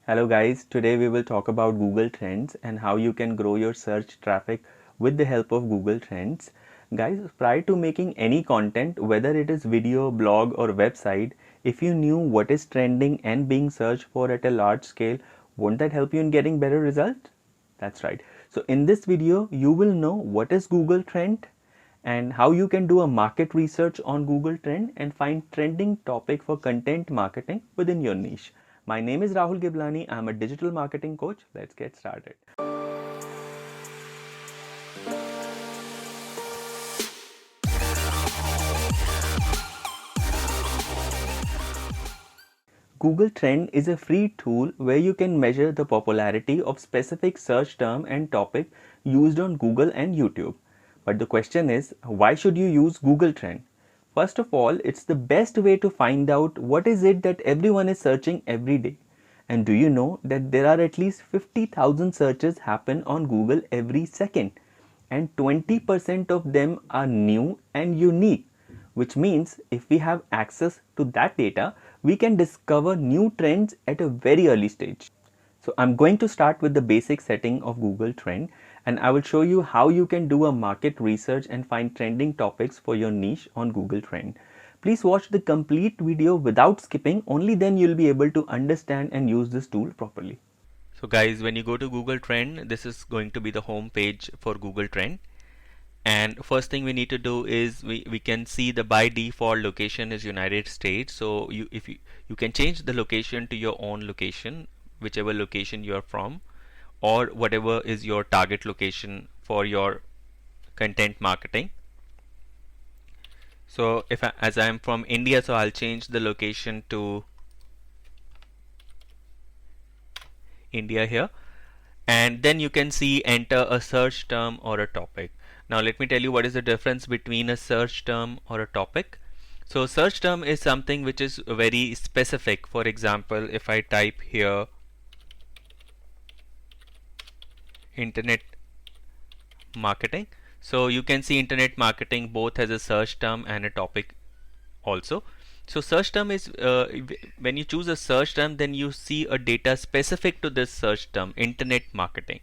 Hello guys, today we will talk about Google Trends and how you can grow your search traffic with the help of Google Trends. Guys, prior to making any content, whether it is video, blog or website, if you knew what is trending and being searched for at a large scale, won't that help you in getting better results? That's right. So in this video, you will know what is Google Trend and how you can do a market research on Google Trend and find trending topic for content marketing within your niche. My name is Rahul Giblani. I'm a digital marketing coach. Let's get started. Google Trend is a free tool where you can measure the popularity of specific search term and topic used on Google and YouTube. But the question is, why should you use Google Trend? First of all, it's the best way to find out what is it that everyone is searching every day. And do you know that there are at least 50,000 searches happen on Google every second, and 20% of them are new and unique, which means if we have access to that data, we can discover new trends at a very early stage. So I'm going to start with the basic setting of Google Trend, and I will show you how you can do a market research and find trending topics for your niche on Google Trend. Please watch the complete video without skipping, only then you'll be able to understand and use this tool properly. So guys, when you go to Google Trend, this is going to be the home page for Google Trend. And first thing we need to do is we can see the by default location is United States. So you can change the location to your own location, whichever location you are from, or whatever is your target location for your content marketing. So as I am from India, so I'll change the location to India here, and then you can see enter a search term or a topic. Now let me tell you what is the difference between a search term or a topic. So search term is something which is very specific. For example, if I type here internet marketing, so you can see internet marketing both has a search term and a topic also. So search term is when you choose a search term, then you see a data specific to this search term, internet marketing.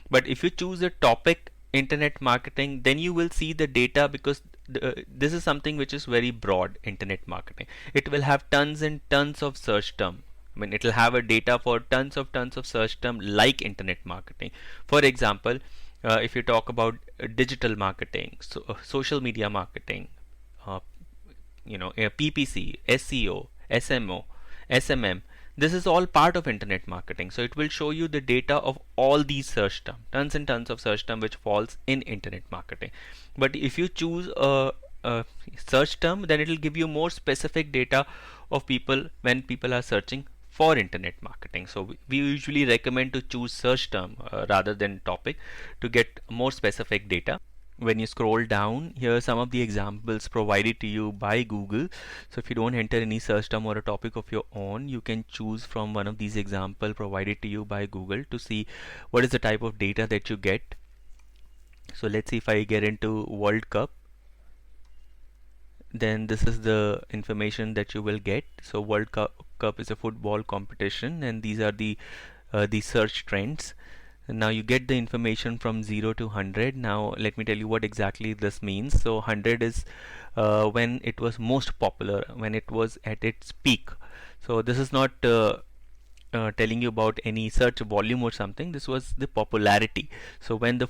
But if you choose a topic, internet marketing, then you will see the data, because this is something which is very broad. Internet marketing, it will have tons and tons of search term. I mean, it will have a data for tons of search term like internet marketing. For example, if you talk about digital marketing, so social media marketing, uh, PPC, SEO, SMO, SMM, this is all part of internet marketing. So it will show you the data of all these search terms, tons and tons of search term which falls in internet marketing. But if you choose a search term, then it will give you more specific data of people when people are searching for internet marketing. So we usually recommend to choose search term rather than topic to get more specific data. When you scroll down here, some of the examples provided to you by Google. So if you don't enter any search term or a topic of your own, you can choose from one of these examples provided to you by Google to see what is the type of data that you get. So let's see if I get into World Cup, then this is the information that you will get. So World Cup is a football competition, and these are the search trends. Now you get the information from 0 to 100. Now let me tell you what exactly this means. So 100 is when it was most popular, when it was at its peak. So this is not telling you about any search volume or something. This was the popularity. So when the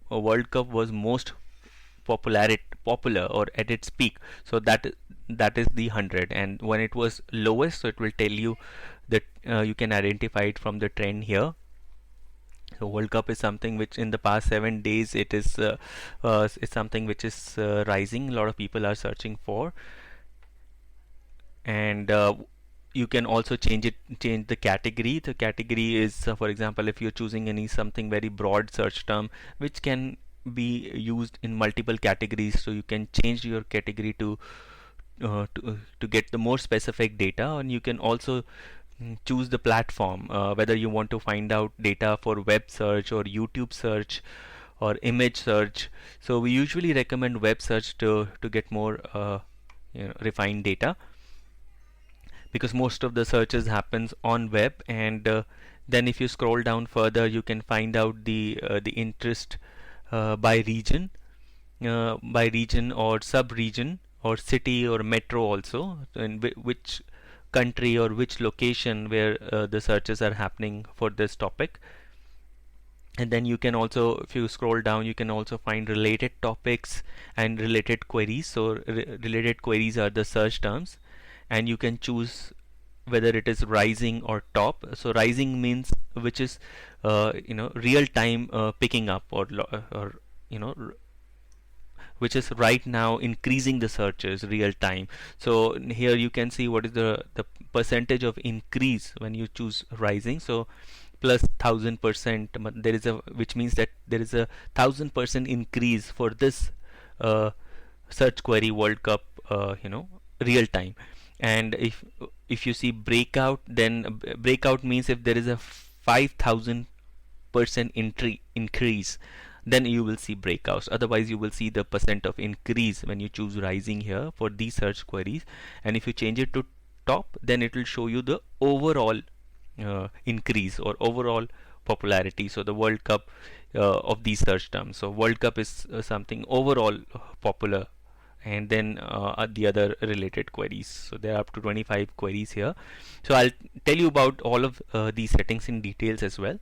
World Cup was most popular or at its peak, so that is the 100. And when it was lowest, so it will tell you that you can identify it from the trend here. So World Cup is something which in the past 7 days it is it's something which is rising. A lot of people are searching for, and you can also change the category. The category is for example, if you're choosing any something very broad search term which can be used in multiple categories, so you can change your category to get the more specific data. And you can also choose the platform, whether you want to find out data for web search or YouTube search or image search. So we usually recommend web search to get more refined data, because most of the searches happens on web, and Then if you scroll down further, you can find out the interest by region or sub-region or city or metro also, in which country or which location where the searches are happening for this topic. And then you can also, if you scroll down, you can also find related topics and related queries. So related queries are the search terms, and you can choose whether it is rising or top. So rising means which is real time picking up, or which is right now increasing the searches real time. So here you can see what is the percentage of increase when you choose rising. So plus 1000%, there is a, which means that there is a 1000% increase for this uh, search query World Cup, real time. And if you see breakout, then breakout means if there is a 5000% increase, then you will see breakouts. Otherwise you will see the percent of increase when you choose rising here for these search queries. And if you change it to top, then it will show you the overall increase or overall popularity. So the World Cup of these search terms. So World Cup is something overall popular, and then the other related queries. So there are up to 25 queries here. So I'll tell you about all of these settings in details as well.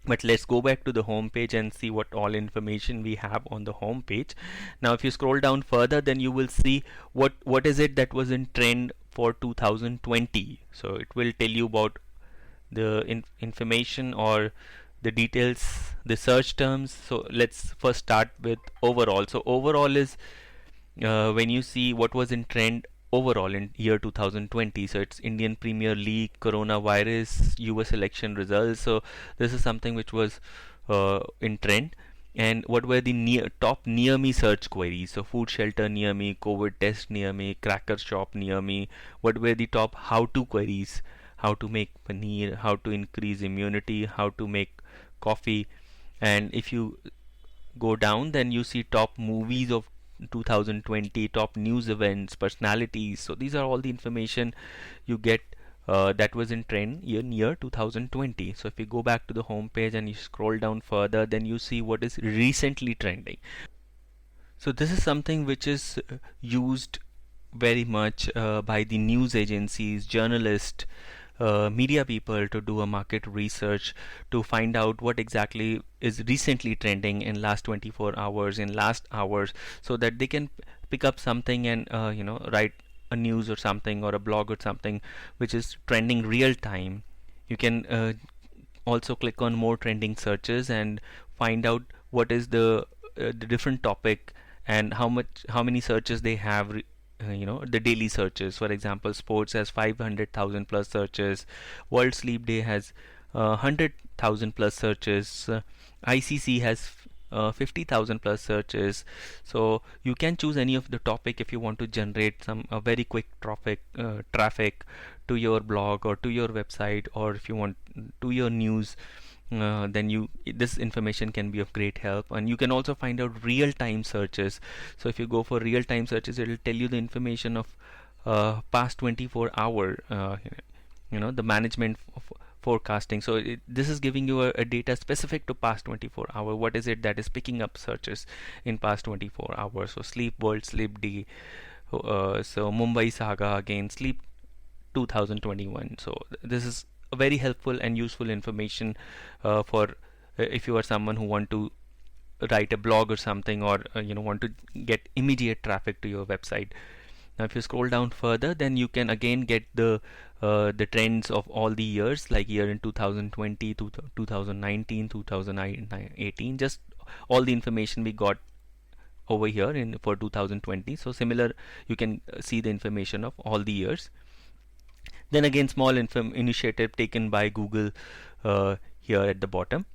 But let's go back to the home page and see what all information we have on the home page. Now if you scroll down further, then you will see what is it that was in trend for 2020. So it will tell you about the information or the details, the search terms. So let's first start with overall. So overall is when you see what was in trend overall in year 2020. So it's Indian Premier League, coronavirus, US election results. So this is something which was in trend. And what were the top near me search queries? So food shelter near me, COVID test near me, cracker shop near me. What were the top how to queries? How to make paneer, how to increase immunity, how to make coffee. And if you go down, then you see top movies of 2020, top news events, personalities. So these are all the information you get that was in trend in year 2020. So if you go back to the home page and you scroll down further, then you see what is recently trending. So this is something which is used very much by the news agencies, journalists, media people to do a market research to find out what exactly is recently trending in last 24 hours, in last hours, so that they can pick up something and write a news or something or a blog or something which is trending real time. You can also click on more trending searches and find out what is the different topic and how many searches they have, the daily searches. For example, sports has 500,000 plus searches, World Sleep Day has 100,000 plus searches, ICC has 50,000 plus searches. So you can choose any of the topic if you want to generate some very quick traffic to your blog or to your website, or if you want to your news. Then this information can be of great help. And you can also find out real-time searches. So if you go for real-time searches, it will tell you the information of past 24 hour, the management forecasting. So this is giving you a data specific to past 24 hour. What is it that is picking up searches in past 24 hours? So sleep world, sleep day, so Mumbai saga again, sleep 2021. So this is a very helpful and useful information for if you are someone who want to write a blog or something, or want to get immediate traffic to your website. Now if you scroll down further, then you can again get the trends of all the years, like year in 2020 to 2019, 2018, just all the information we got over here in for 2020. So similar, you can see the information of all the years. Then again, small initiative taken by Google here at the bottom.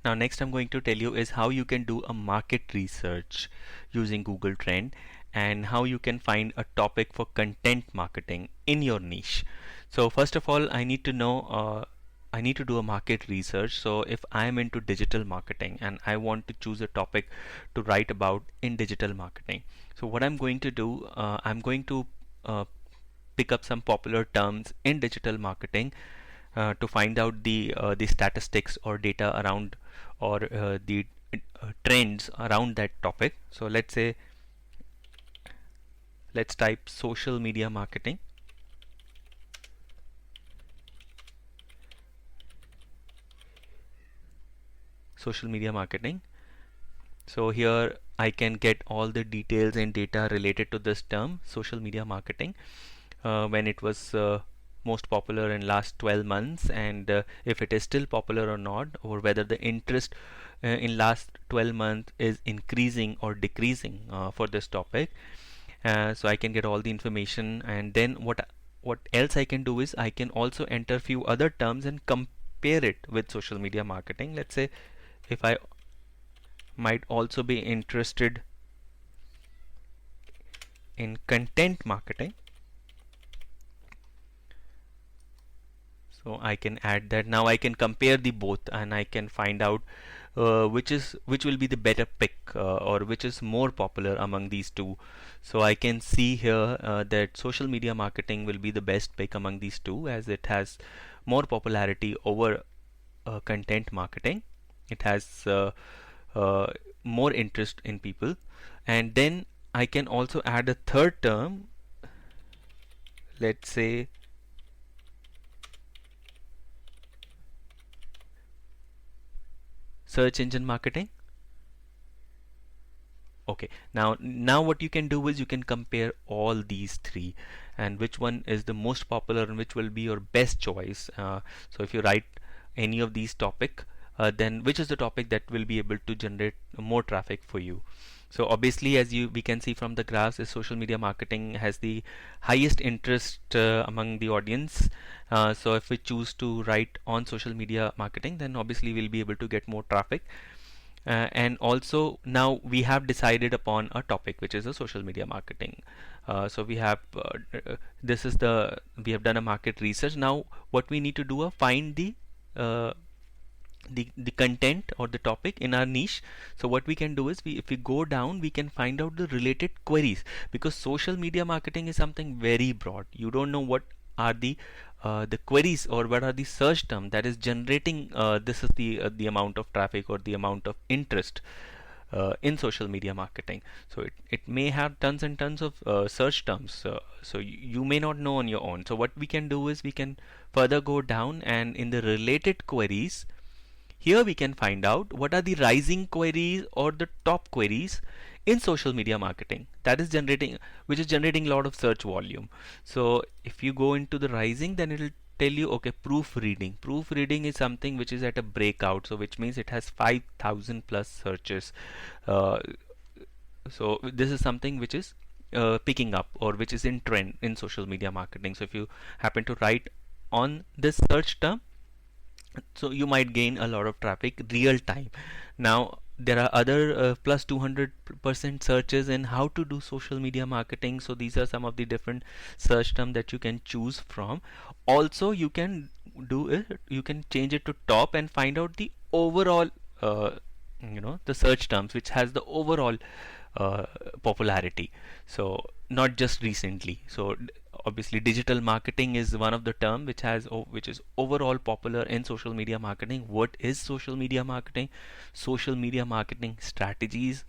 Now next I'm going to tell you is how you can do a market research using Google Trend, and how you can find a topic for content marketing in your niche. So first of all, I need to know I need to do a market research. So if I am into digital marketing and I want to choose a topic to write about in digital marketing, so what I'm going to do, I'm going to pick up some popular terms in digital marketing to find out the statistics or data around, or the trends around that topic. So let's type social media marketing. Social media marketing. So here I can get all the details and data related to this term, social media marketing, when it was most popular in last 12 months, and if it is still popular or not, or whether the interest in last 12 months is increasing or decreasing for this topic. So I can get all the information, and then what else I can do is I can also enter few other terms and compare it with social media marketing. Let's say if I might also be interested in content marketing, so I can add that. Now I can compare the both, and I can find out which will be the better pick, or which is more popular among these two. So I can see here that social media marketing will be the best pick among these two, as it has more popularity over content marketing. It has more interest in people. And then I can also add a third term, let's say search engine marketing. Okay, now what you can do is you can compare all these three, and which one is the most popular and which will be your best choice. So if you write any of these topic, then which is the topic that will be able to generate more traffic for you. So obviously, as we can see from the graphs, is social media marketing has the highest interest among the audience. So if we choose to write on social media marketing, then obviously we'll be able to get more traffic. And also now we have decided upon a topic, which is a social media marketing. So we have we have done a market research. Now what we need to do is find uh, the content or the topic in our niche. So what we can do is, if we go down, we can find out the related queries, because social media marketing is something very broad. You don't know what are the queries, or what are the search term that is generating this is the amount of traffic or the amount of interest in social media marketing. So it may have tons and tons of search terms, so you may not know on your own. So what we can do is we can further go down, and in the related queries, here we can find out what are the rising queries or the top queries in social media marketing, that is which is generating a lot of search volume. So if you go into the rising, then it will tell you, okay, proofreading is something which is at a breakout, so which means it has 5,000 plus searches. uh, so this is something which is picking up, or which is in trend in social media marketing. So if you happen to write on this search term, so you might gain a lot of traffic real time. Now there are other plus 200% searches in how to do social media marketing. So these are some of the different search terms that you can choose from. Also you can do it, you can change it to top and find out the overall the search terms which has the overall uh, popularity, so not just recently. So obviously digital marketing is one of the term which is overall popular in social media marketing. What is social media marketing? Social media marketing strategies,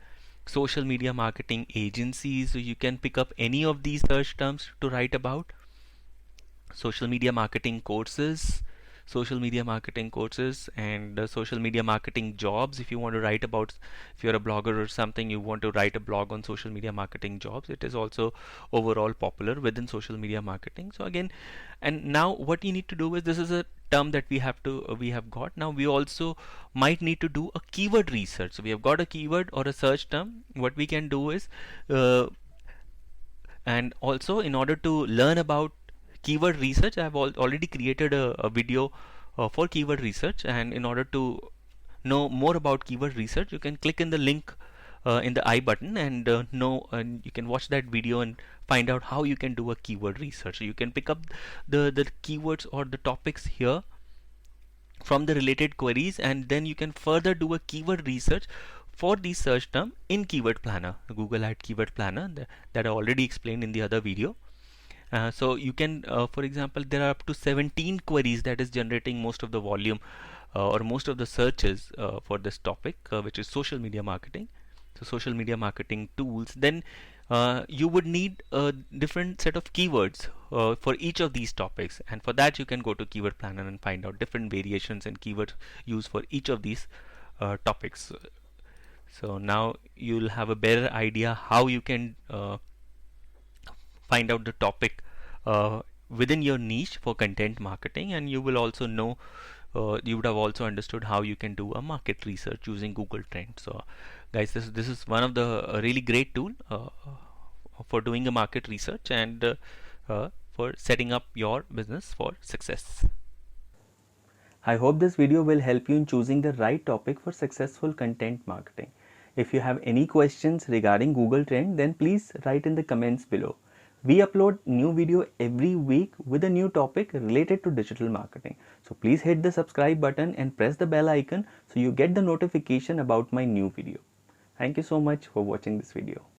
social media marketing agencies. So you can pick up any of these search terms to write about. Social media marketing courses, and social media marketing jobs. If you want to write about, if you're a blogger or something, you want to write a blog on social media marketing jobs, it is also overall popular within social media marketing. So again, and now what you need to do is, this is a term that we have got. Now we also might need to do a keyword research. So we have got a keyword or a search term. What we can do is and also, in order to learn about keyword research, I have already created a video for keyword research. And in order to know more about keyword research, you can click in the link in the I button, and and you can watch that video and find out how you can do a keyword research. So you can pick up the keywords or the topics here from the related queries, and then you can further do a keyword research for the search term in Keyword Planner. Google had Keyword Planner that I already explained in the other video. So you can, for example, there are up to 17 queries that is generating most of the volume or most of the searches for this topic, which is social media marketing. So social media marketing tools. Then you would need a different set of keywords for each of these topics, and for that you can go to Keyword Planner and find out different variations and keywords used for each of these topics. So now you'll have a better idea how you can find out the topic within your niche for content marketing, and you will also know, you would have also understood how you can do a market research using Google Trends. So guys, this is one of the really great tool for doing a market research and for setting up your business for success. I hope this video will help you in choosing the right topic for successful content marketing. If you have any questions regarding Google Trend, then please write in the comments below. We upload new video every week with a new topic related to digital marketing. So please hit the subscribe button and press the bell icon so you get the notification about my new video. Thank you so much for watching this video.